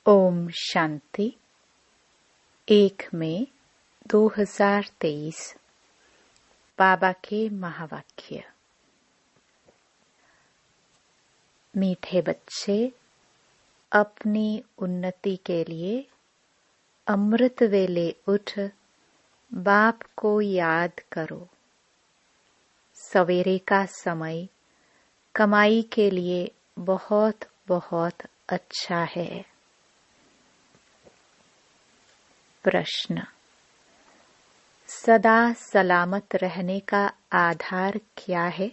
ओम शांति। 1 मई 2023। बाबा के महावाक्य। मीठे बच्चे, अपनी उन्नति के लिए अमृत वेले उठ बाप को याद करो। सवेरे का समय कमाई के लिए बहुत बहुत अच्छा है। प्रश्न: सदा सलामत रहने का आधार क्या है?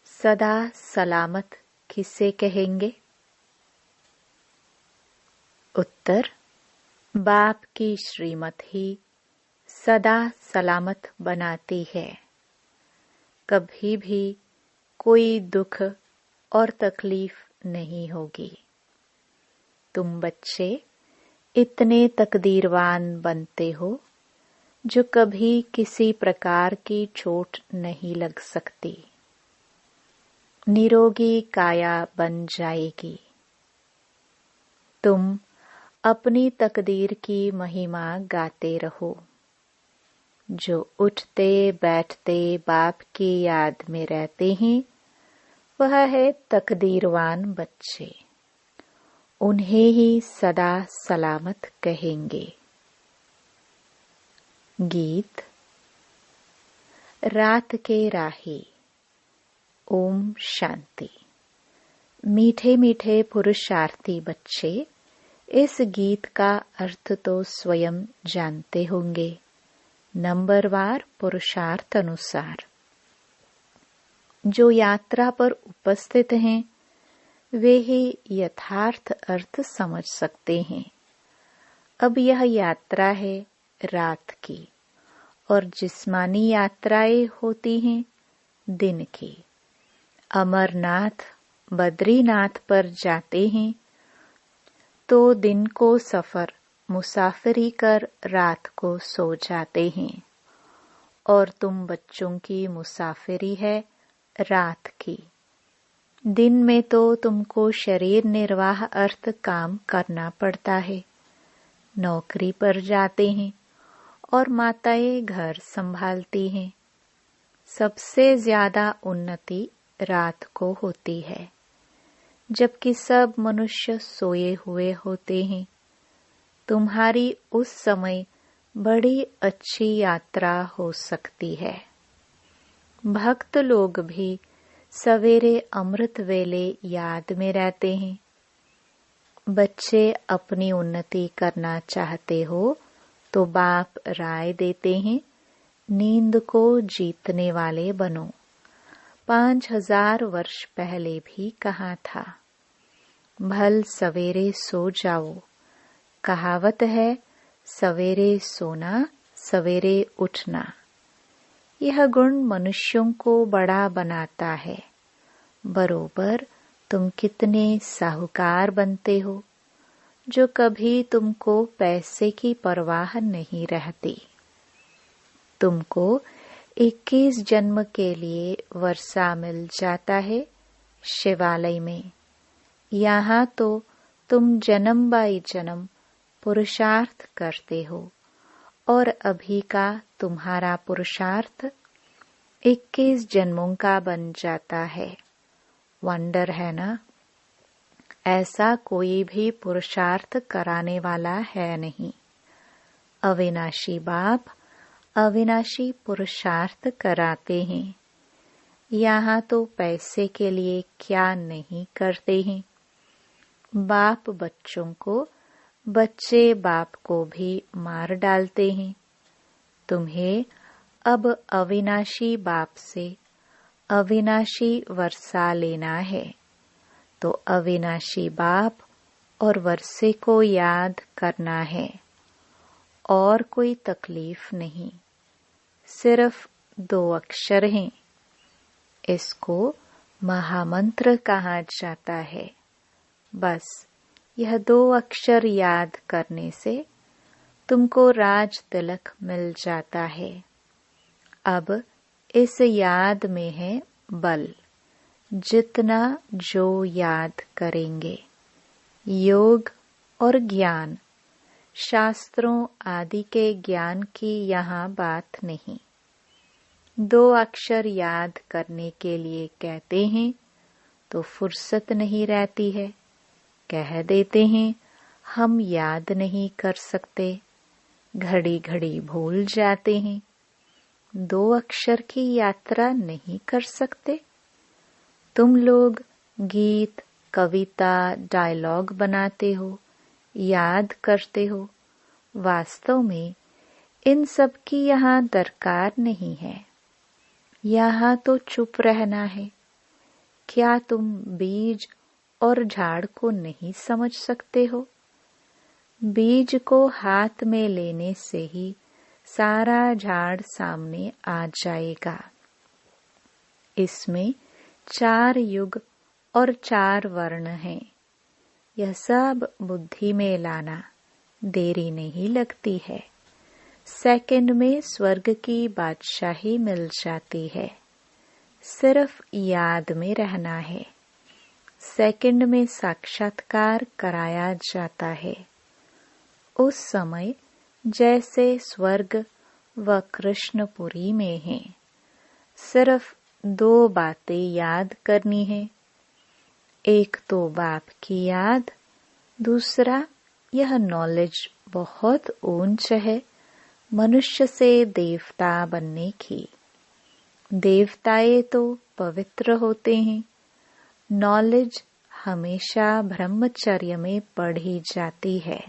सदा सलामत किसे कहेंगे? उत्तर: बाप की श्रीमत ही सदा सलामत बनाती है। कभी भी कोई दुख और तकलीफ नहीं होगी। तुम बच्चे इतने तकदीरवान बनते हो जो कभी किसी प्रकार की चोट नहीं लग सकती। निरोगी काया बन जाएगी। तुम अपनी तकदीर की महिमा गाते रहो। जो उठते बैठते बाप की याद में रहते हैं, वह है तकदीरवान बच्चे। उन्हें ही सदा सलामत कहेंगे। गीत। रात के राही। ओम शांति। मीठे मीठे पुरुषार्थी बच्चे, इस गीत का अर्थ तो स्वयं जानते होंगे। नंबरवार पुरुषार्थ अनुसार जो यात्रा पर उपस्थित हैं, वे ही यथार्थ अर्थ समझ सकते हैं। अब यह यात्रा है रात की, और जिस्मानी यात्राएं होती हैं दिन की। अमरनाथ, बद्रीनाथ पर जाते हैं तो दिन को सफर मुसाफिरी कर रात को सो जाते हैं, और तुम बच्चों की मुसाफिरी है रात की। दिन में तो तुमको शरीर निर्वाह अर्थ काम करना पड़ता है। नौकरी पर जाते हैं और माताएं घर संभालती हैं। सबसे ज्यादा उन्नति रात को होती है, जबकि सब मनुष्य सोए हुए होते हैं। तुम्हारी उस समय बड़ी अच्छी यात्रा हो सकती है। भक्त लोग भी सवेरे अमृत वेले याद में रहते हैं। बच्चे अपनी उन्नति करना चाहते हो तो बाप राय देते हैं, नींद को जीतने वाले बनो। 5000 वर्ष पहले भी कहा था, भल सवेरे सो जाओ। कहावत है, सवेरे सोना सवेरे उठना। यह गुण मनुष्यों को बड़ा बनाता है। बरोबर तुम कितने साहूकार बनते हो, जो कभी तुमको पैसे की परवाह नहीं रहती। तुमको 21 जन्म के लिए वर्षा मिल जाता है शिवालय में। यहाँ तो तुम जन्म बाई जन्म पुरुषार्थ करते हो, और अभी का तुम्हारा पुरुषार्थ 21 जन्मों का बन जाता है। वंडर है ना? ऐसा कोई भी पुरुषार्थ कराने वाला है नहीं। अविनाशी बाप अविनाशी पुरुषार्थ कराते हैं। यहाँ तो पैसे के लिए क्या नहीं करते हैं। बाप बच्चों को, बच्चे बाप को भी मार डालते हैं। तुम्हें अब अविनाशी बाप से अविनाशी वर्षा लेना है, तो अविनाशी बाप और वर्षे को याद करना है। और कोई तकलीफ नहीं, सिर्फ 2 अक्षर हैं। इसको महामंत्र कहा जाता है। बस यह 2 अक्षर याद करने से तुमको राज तिलक मिल जाता है। अब इस याद में है बल। जितना जो याद करेंगे, योग और ज्ञान, शास्त्रों आदि के ज्ञान की यहाँ बात नहीं। 2 अक्षर याद करने के लिए कहते हैं तो फुर्सत नहीं रहती है, कह देते हैं हम याद नहीं कर सकते, घड़ी घड़ी भूल जाते हैं। 2 अक्षर की यात्रा नहीं कर सकते। तुम लोग गीत, कविता, डायलॉग बनाते हो, याद करते हो। वास्तव में इन सब की यहाँ दरकार नहीं है। यहाँ तो चुप रहना है। क्या तुम बीज और झाड़ को नहीं समझ सकते हो? बीज को हाथ में लेने से ही सारा झाड़ सामने आ जाएगा। इसमें 4 युग और 4 वर्ण हैं। यह सब बुद्धि में लाना, देरी नहीं लगती है। सेकंड में स्वर्ग की बादशाही मिल जाती है। सिर्फ याद में रहना है। सेकंड में साक्षात्कार कराया जाता है। उस समय जैसे स्वर्ग व कृष्णपुरी में है। सिर्फ 2 बातें याद करनी है। एक तो बाप की याद, दूसरा यह नॉलेज बहुत ऊंच है मनुष्य से देवता बनने की। देवताएं तो पवित्र होते हैं। नॉलेज हमेशा ब्रह्मचर्य में पढ़ी जाती है।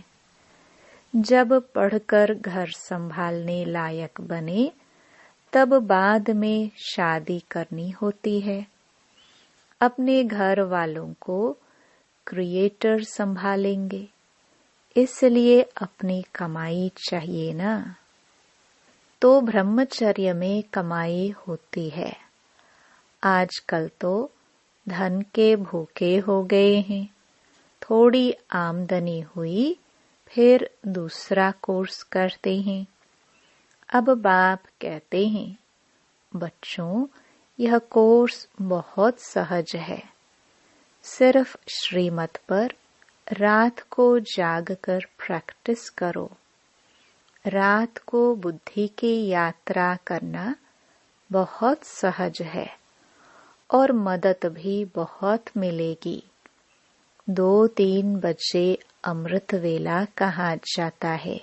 जब पढ़कर घर संभालने लायक बने तब बाद में शादी करनी होती है। अपने घर वालों को क्रिएटर संभालेंगे, इसलिए अपनी कमाई चाहिए ना। तो ब्रह्मचर्य में कमाई होती है। आजकल तो धन के भूखे हो गए हैं। थोड़ी आमदनी हुई, फिर दूसरा कोर्स करते हैं। अब बाप कहते हैं, बच्चों, यह कोर्स बहुत सहज है। सिर्फ श्रीमत पर रात को जागकर प्रैक्टिस करो। रात को बुद्धि की यात्रा करना बहुत सहज है और मदद भी बहुत मिलेगी। 2-3 बजे अमृत वेला कहा जाता है।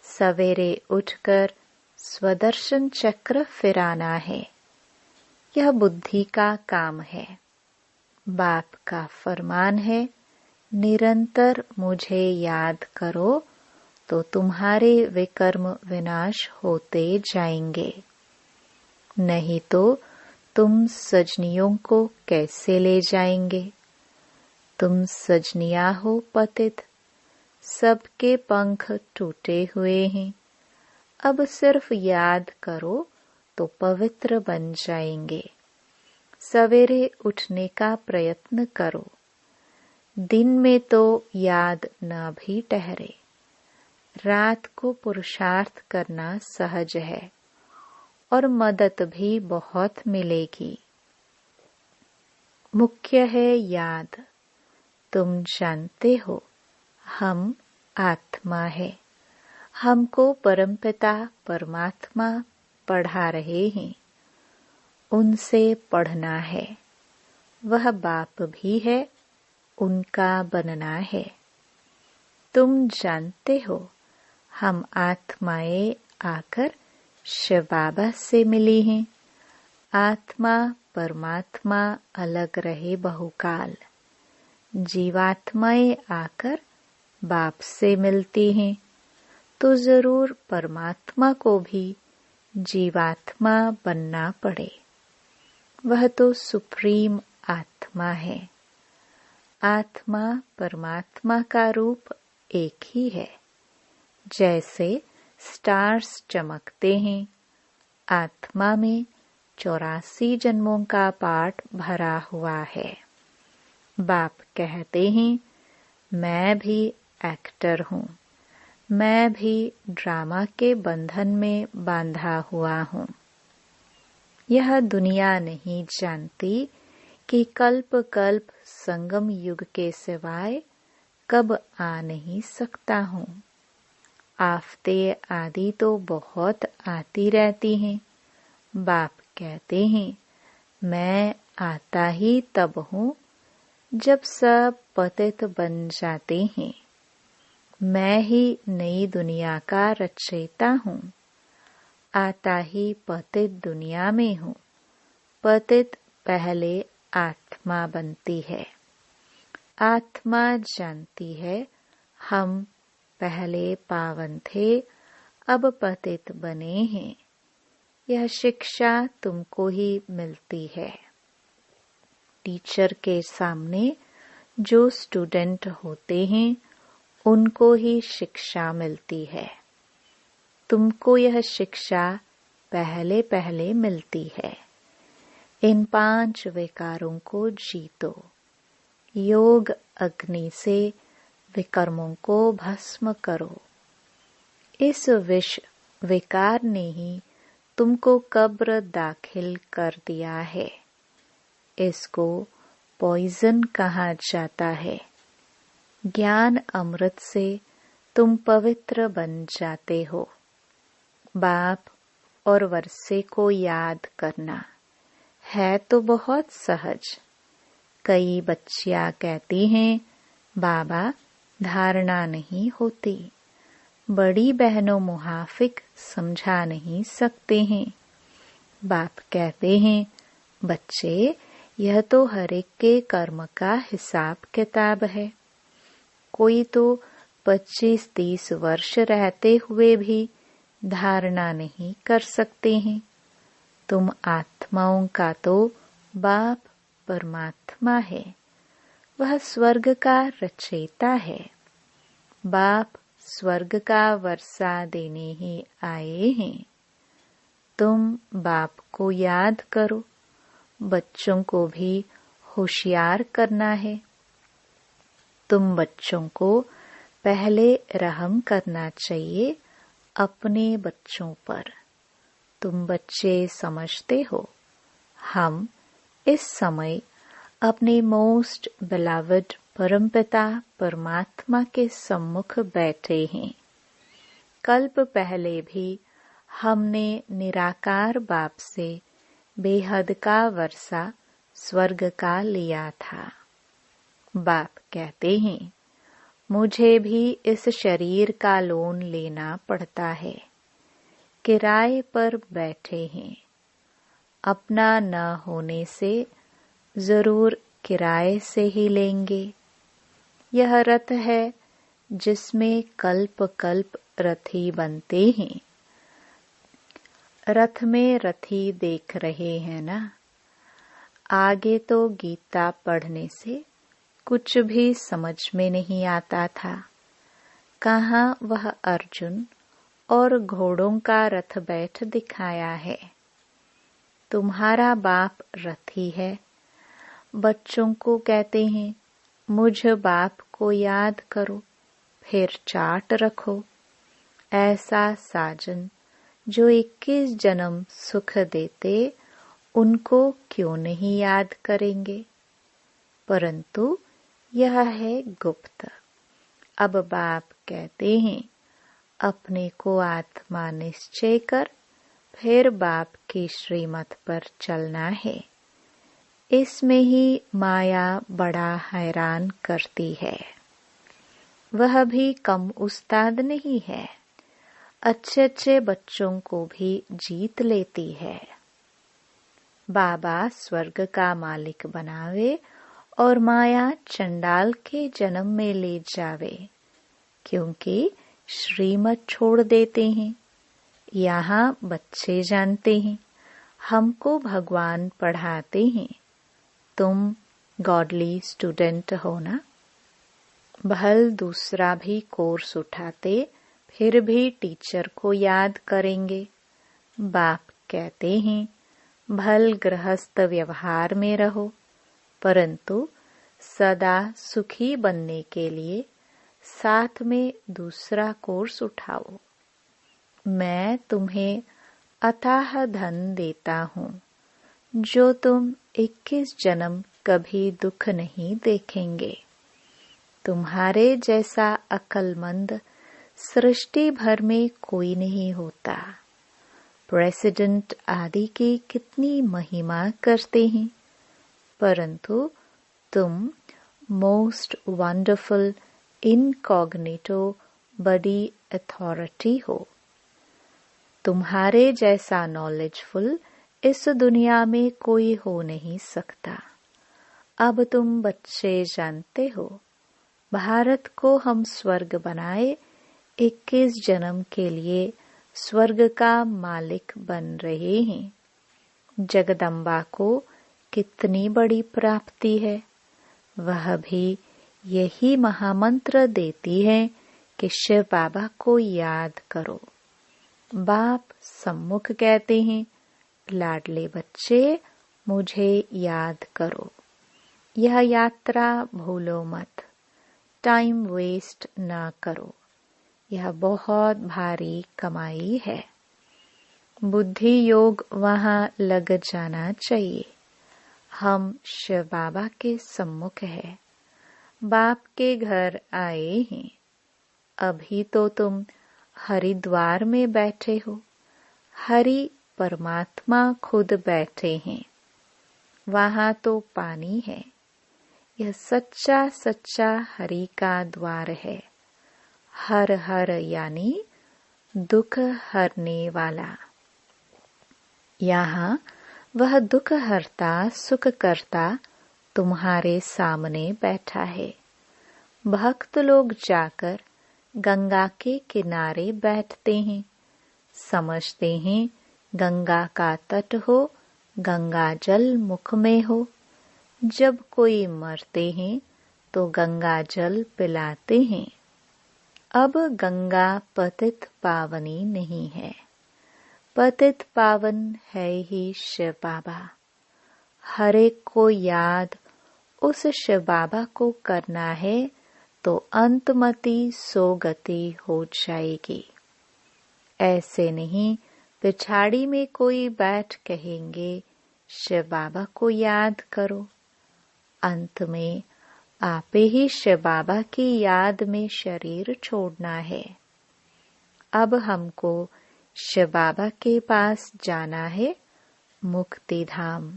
सवेरे उठकर स्वदर्शन चक्र फिराना है। यह बुद्धि का काम है। बाप का फरमान है, निरंतर मुझे याद करो तो तुम्हारे विकर्म विनाश होते जाएंगे। नहीं तो तुम सजनियों को कैसे ले जाएंगे? तुम सजनिया हो पतित, सबके पंख टूटे हुए हैं। अब सिर्फ याद करो तो पवित्र बन जाएंगे। सवेरे उठने का प्रयत्न करो। दिन में तो याद न भी ठहरे। रात को पुरुषार्थ करना सहज है और मदद भी बहुत मिलेगी। मुख्य है याद। तुम जानते हो हम आत्मा है। हमको परमपिता परमात्मा पढ़ा रहे हैं। उनसे पढ़ना है। वह बाप भी है, उनका बनना है। तुम जानते हो हम आत्माएं आकर शिव बाबा से मिली हैं। आत्मा परमात्मा अलग रहे बहुकाल। जीवात्माएं आकर बाप से मिलती हैं, तो जरूर परमात्मा को भी जीवात्मा बनना पड़े। वह तो सुप्रीम आत्मा है। आत्मा परमात्मा का रूप एक ही है। जैसे स्टार्स चमकते हैं, आत्मा में 84 जन्मों का पाठ भरा हुआ है। बाप कहते हैं, मैं भी एक्टर हूँ। मैं भी ड्रामा के बंधन में बांधा हुआ हूँ। यह दुनिया नहीं जानती कि कल्प कल्प संगम युग के सिवाय कब आ नहीं सकता हूँ। आफतें आदि तो बहुत आती रहती हैं। बाप कहते हैं मैं आता ही तब हूँ जब सब पतित बन जाते हैं। मैं ही नई दुनिया का रचयिता हूँ। आता ही पतित दुनिया में हूँ। पतित पहले आत्मा बनती है। आत्मा जानती है हम पहले पावन थे, अब पतित बने हैं। यह शिक्षा तुमको ही मिलती है। टीचर के सामने जो स्टूडेंट होते हैं उनको ही शिक्षा मिलती है। तुमको यह शिक्षा पहले पहले मिलती है। इन 5 विकारों को जीतो। योग अग्नि से विकर्मों को भस्म करो। इस विष विकार ने ही तुमको कब्र दाखिल कर दिया है। इसको पॉइजन कहा जाता है। ज्ञान अमृत से तुम पवित्र बन जाते हो। बाप और वर्षे को याद करना है तो बहुत सहज। कई बच्चियां कहती हैं बाबा धारणा नहीं होती। बड़ी बहनों मुहाफिक समझा नहीं सकते हैं। बाप कहते हैं बच्चे यह तो हर एक के कर्म का हिसाब किताब है। कोई तो 25-30 वर्ष रहते हुए भी धारणा नहीं कर सकते हैं। तुम आत्माओं का तो बाप परमात्मा है। वह स्वर्ग का रचयिता है। बाप स्वर्ग का वर्षा देने ही आए हैं। तुम बाप को याद करो। बच्चों को भी होशियार करना है। तुम बच्चों को पहले रहम करना चाहिए अपने बच्चों पर। तुम बच्चे समझते हो हम इस समय अपने मोस्ट बिलवड परमपिता परमात्मा के सम्मुख बैठे हैं। कल्प पहले भी हमने निराकार बाप से बेहद का वर्षा स्वर्ग का लिया था। बाप कहते हैं मुझे भी इस शरीर का लोन लेना पड़ता है। किराए पर बैठे हैं। अपना न होने से जरूर किराए से ही लेंगे। यह रथ है जिसमें कल्प कल्प रथी बनते हैं। रथ में रथी देख रहे हैं ना। आगे तो गीता पढ़ने से कुछ भी समझ में नहीं आता था। कहाँ वह अर्जुन और घोड़ों का रथ बैठ दिखाया है। तुम्हारा बाप रथी है। बच्चों को कहते हैं मुझ बाप को याद करो, फिर चाट रखो। ऐसा साजन जो 21 जन्म सुख देते उनको क्यों नहीं याद करेंगे। परंतु यह है गुप्त। अब बाप कहते हैं अपने को आत्मा निश्चय कर फिर बाप की श्रीमत पर चलना है। इसमें ही माया बड़ा हैरान करती है। वह भी कम उस्ताद नहीं है। अच्छे अच्छे बच्चों को भी जीत लेती है। बाबा स्वर्ग का मालिक बनावे और माया चंडाल के जन्म में ले जावे, क्योंकि श्रीमत छोड़ देते हैं। यहाँ बच्चे जानते हैं हमको भगवान पढ़ाते हैं। तुम गॉडली स्टूडेंट हो ना। भल दूसरा भी कोर्स उठाते फिर भी टीचर को याद करेंगे। बाप कहते हैं भल गृहस्थ व्यवहार में रहो, परंतु सदा सुखी बनने के लिए साथ में दूसरा कोर्स उठाओ। मैं तुम्हें अथाह धन देता हूँ जो तुम 21 जन्म कभी दुख नहीं देखेंगे। तुम्हारे जैसा अक्लमंद सृष्टि भर में कोई नहीं होता। प्रेसिडेंट आदि की कितनी महिमा करते हैं, परंतु तुम मोस्ट वंडरफुल इनकॉग्निटो बड़ी अथॉरिटी हो। तुम्हारे जैसा नॉलेजफुल इस दुनिया में कोई हो नहीं सकता। अब तुम बच्चे जानते हो, भारत को हम स्वर्ग बनाए 21 जन्म के लिए स्वर्ग का मालिक बन रहे हैं। जगदम्बा को कितनी बड़ी प्राप्ति है। वह भी यही महामंत्र देती है कि शिव बाबा को याद करो। बाप सम्मुख कहते हैं, लाडले बच्चे मुझे याद करो। यह यात्रा भूलो मत, टाइम वेस्ट ना करो। यह बहुत भारी कमाई है। बुद्धि योग वहाँ लग जाना चाहिए। हम शिव बाबा के सम्मुख है, बाप के घर आए हैं। अभी तो तुम हरिद्वार में बैठे हो, हरि परमात्मा खुद बैठे हैं। वहाँ तो पानी है। यह सच्चा सच्चा हरि का द्वार है। हर हर यानी दुख हरने वाला। यहाँ वह दुख हरता सुख करता तुम्हारे सामने बैठा है। भक्त लोग जाकर गंगा के किनारे बैठते हैं, समझते हैं गंगा का तट हो, गंगा जल मुख में हो। जब कोई मरते हैं तो गंगा जल पिलाते हैं। अब गंगा पतित पावनी नहीं है, पतित पावन है ही शिव बाबा। हर एक को याद उस शिव बाबा को करना है तो अंतमति सोगति हो जाएगी। ऐसे नहीं पिछाड़ी में कोई बैठ कहेंगे शिव बाबा को याद करो। अंत में आपे ही शिव बाबा की याद में शरीर छोड़ना है। अब हमको शिव बाबा के पास जाना है, मुक्ति धाम।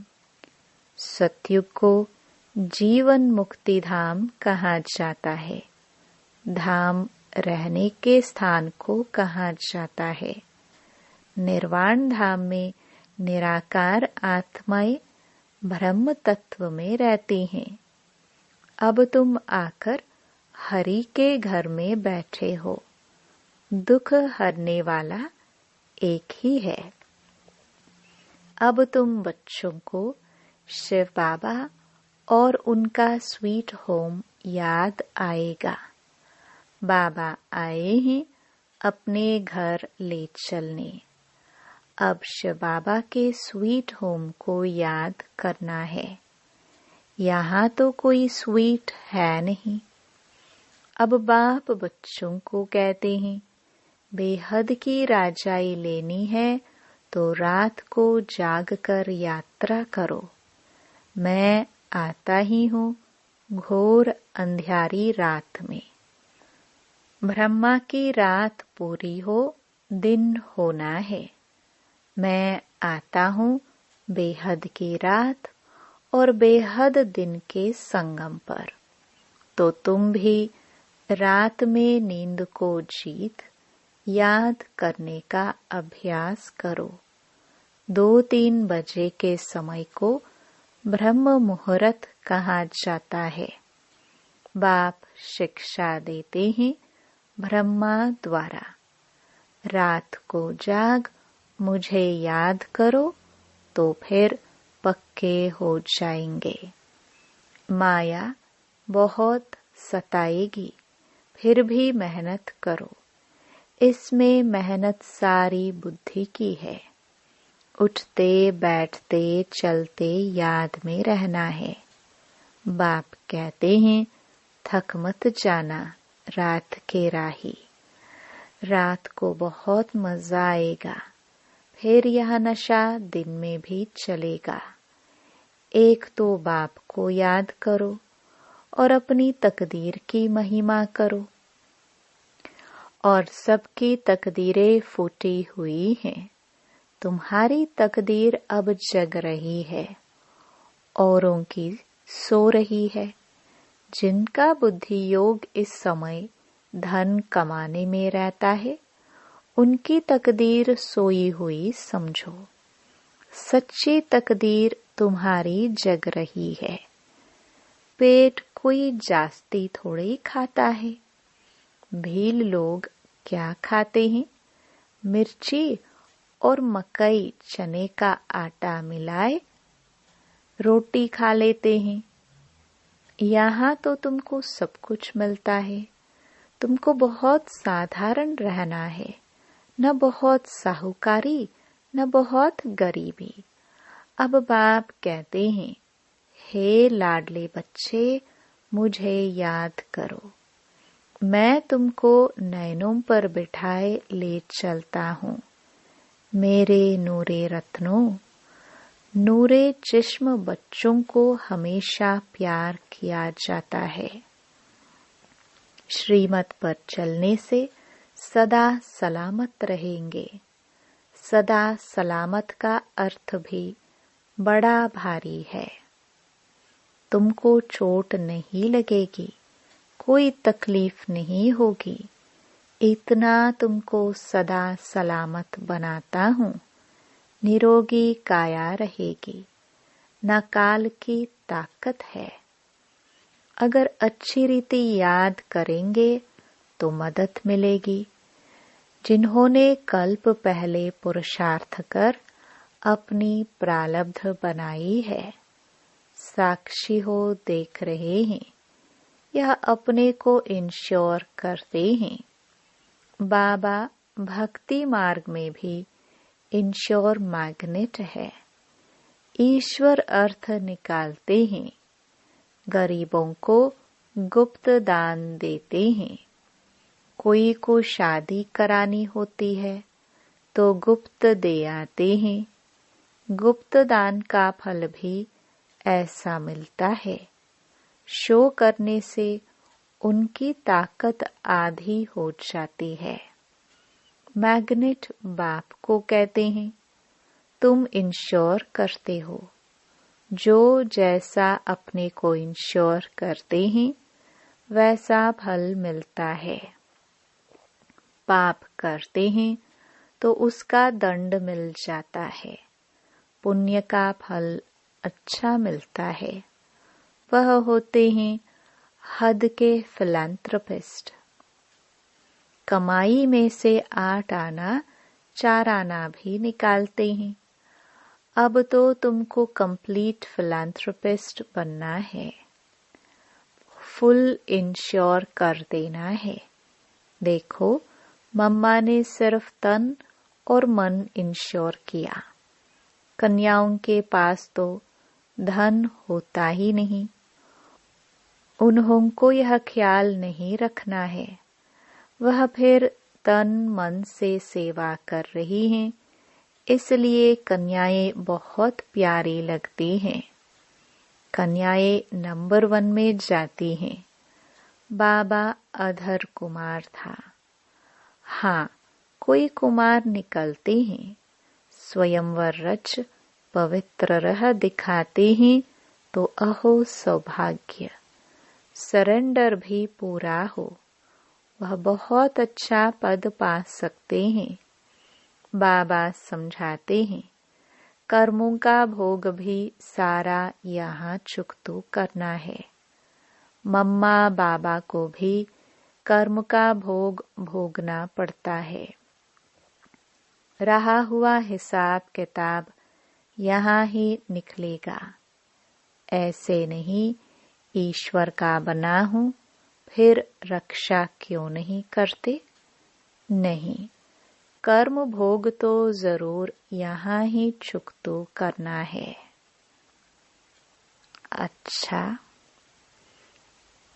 सतयुग को जीवन मुक्ति धाम कहा जाता है। धाम रहने के स्थान को कहा जाता है। निर्वाण धाम में निराकार आत्माएं ब्रह्म तत्व में रहती हैं। अब तुम आकर हरि के घर में बैठे हो। दुख हरने वाला एक ही है। अब तुम बच्चों को शिव बाबा और उनका स्वीट होम याद आएगा। बाबा आए हैं अपने घर ले चलने। अब शिव बाबा के स्वीट होम को याद करना है। यहाँ तो कोई स्वीट है नहीं। अब बाप बच्चों को कहते हैं, बेहद की राजाई लेनी है तो रात को जाग कर यात्रा करो। मैं आता ही हूँ घोर अंधियारी रात में। ब्रह्मा की रात पूरी हो, दिन होना है। मैं आता हूँ बेहद की रात और बेहद दिन के संगम पर। तो तुम भी रात में नींद को जीत याद करने का अभ्यास करो। 2-3 बजे के समय को ब्रह्म मुहूर्त कहा जाता है। बाप शिक्षा देते हैं ब्रह्मा द्वारा। रात को जाग मुझे याद करो तो फिर पक्के हो जाएंगे। माया बहुत सताएगी, फिर भी मेहनत करो। इसमें मेहनत सारी बुद्धि की है। उठते बैठते चलते याद में रहना है। बाप कहते हैं, थक मत जाना रात के राही। रात को बहुत मजा आएगा, फिर यह नशा दिन में भी चलेगा। एक तो बाप को याद करो और अपनी तकदीर की महिमा करो। और सबकी तकदीरें फूटी हुई हैं। तुम्हारी तकदीर अब जग रही है, औरों की सो रही है। जिनका बुद्धि योग इस समय धन कमाने में रहता है, उनकी तकदीर सोई हुई समझो। सच्ची तकदीर तुम्हारी जग रही है। पेट कोई जास्ती थोड़ी खाता है। भील लोग क्या खाते हैं? मिर्ची और मकई चने का आटा मिलाए रोटी खा लेते हैं। यहाँ तो तुमको सब कुछ मिलता है। तुमको बहुत साधारण रहना है, न बहुत साहूकारी न बहुत गरीबी। अब बाप कहते हैं, हे लाडले बच्चे, मुझे याद करो। मैं तुमको नैनों पर बिठाए ले चलता हूँ। मेरे नूरे रत्नों, नूरे जिस्म बच्चों को हमेशा प्यार किया जाता है। श्रीमत पर चलने से सदा सलामत रहेंगे। सदा सलामत का अर्थ भी बड़ा भारी है। तुमको चोट नहीं लगेगी, कोई तकलीफ नहीं होगी। इतना तुमको सदा सलामत बनाता हूँ। निरोगी काया रहेगी, न काल की ताकत है। अगर अच्छी रीति याद करेंगे तो मदद मिलेगी। जिन्होंने कल्प पहले पुरुषार्थ कर अपनी प्रारब्ध बनाई है, साक्षी हो देख रहे हैं। यह अपने को इंश्योर करते हैं। बाबा भक्ति मार्ग में भी इंश्योर मैग्नेट है। ईश्वर अर्थ निकालते हैं। गरीबों को गुप्त दान देते हैं। कोई को शादी करानी होती है तो गुप्त दे आते हैं। गुप्त दान का फल भी ऐसा मिलता है। शो करने से उनकी ताकत आधी हो जाती है। मैग्नेट बाप को कहते हैं, तुम इंश्योर करते हो। जो जैसा अपने को इंश्योर करते हैं, वैसा फल मिलता है। पाप करते हैं तो उसका दंड मिल जाता है। पुण्य का फल अच्छा मिलता है। वह होते हैं हद के फिलैंथ्रोपिस्ट। कमाई में से 8 आना 4 आना भी निकालते हैं। अब तो तुमको कंप्लीट फिलैंथ्रोपिस्ट बनना है। फुल इंश्योर कर देना है। देखो, मम्मा ने सिर्फ तन और मन इंश्योर किया। कन्याओं के पास तो धन होता ही नहीं। उन्हों को यह ख्याल नहीं रखना है। वह फिर तन मन से सेवा कर रही हैं, इसलिए कन्याएं बहुत प्यारी लगती हैं। कन्याएं नंबर 1 में जाती हैं। बाबा अधर कुमार था। हाँ, कोई कुमार निकलते हैं। स्वयंवर रच पवित्र रह दिखाते हैं तो अहो सौभाग्य। सरेंडर भी पूरा हो, वह बहुत अच्छा पद पा सकते हैं। बाबा समझाते हैं, कर्मों का भोग भी सारा यहाँ चुकतो करना है। मम्मा बाबा को भी कर्म का भोग भोगना पड़ता है। रहा हुआ हिसाब किताब यहाँ ही निकलेगा। ऐसे नहीं, ईश्वर का बना हूँ, फिर रक्षा क्यों नहीं करते? नहीं, कर्म भोग तो जरूर यहाँ ही चुकतो करना है। अच्छा,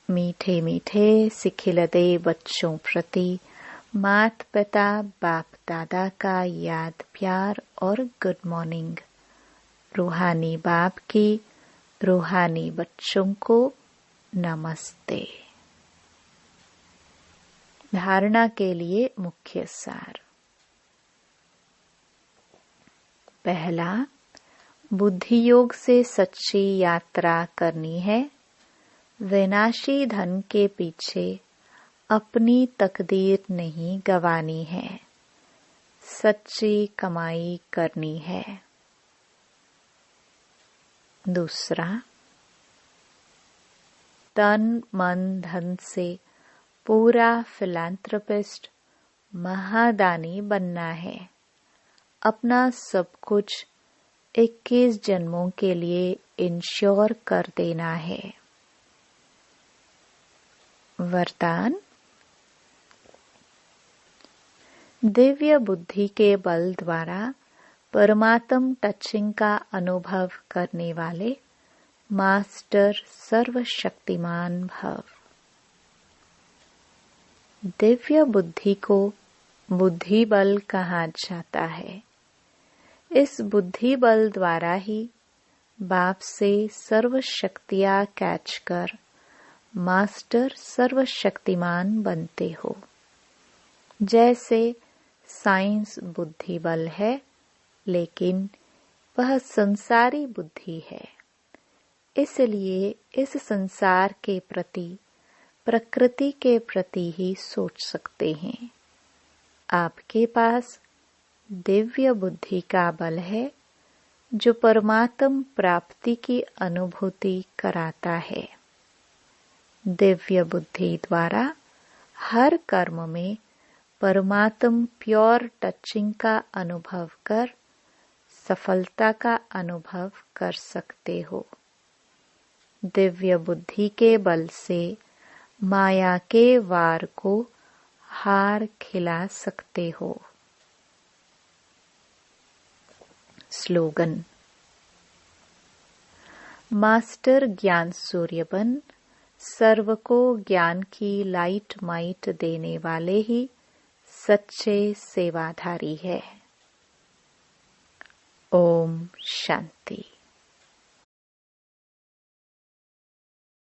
मीठे मीठे सिखिलदे बच्चों प्रति मात पिता बाप दादा का याद प्यार और गुड मॉर्निंग। रूहानी बाप की रूहानी बच्चों को नमस्ते। धारणा के लिए मुख्य सार। पहला, बुद्धि योग से सच्ची यात्रा करनी है। विनाशी धन के पीछे अपनी तकदीर नहीं गंवानी है, सच्ची कमाई करनी है। दूसरा, तन मन धन से पूरा फिलैंथ्रोपिस्ट, महादानी बनना है। अपना सब कुछ 21 जन्मों के लिए इंश्योर कर देना है। वरदान, दिव्य बुद्धि के बल द्वारा परमात्म टचिंग का अनुभव करने वाले मास्टर सर्वशक्तिमान भव। दिव्य बुद्धि को बुद्धि बल कहा जाता है। इस बुद्धि बल द्वारा ही बाप से सर्व शक्तियां कैच कर मास्टर सर्वशक्तिमान बनते हो। जैसे साइंस बुद्धि बल है, लेकिन वह संसारी बुद्धि है, इसलिए इस संसार के प्रति, प्रकृति के प्रति ही सोच सकते हैं। आपके पास दिव्य बुद्धि का बल है, जो परमात्म प्राप्ति की अनुभूति कराता है। दिव्य बुद्धि द्वारा हर कर्म में परमात्म प्योर टचिंग का अनुभव कर सफलता का अनुभव कर सकते हो। दिव्य बुद्धि के बल से माया के वार को हार खिला सकते हो। स्लोगन, मास्टर ज्ञान सूर्य बन सर्व को ज्ञान की लाइट माइट देने वाले ही सच्चे सेवाधारी है। ओम शांति।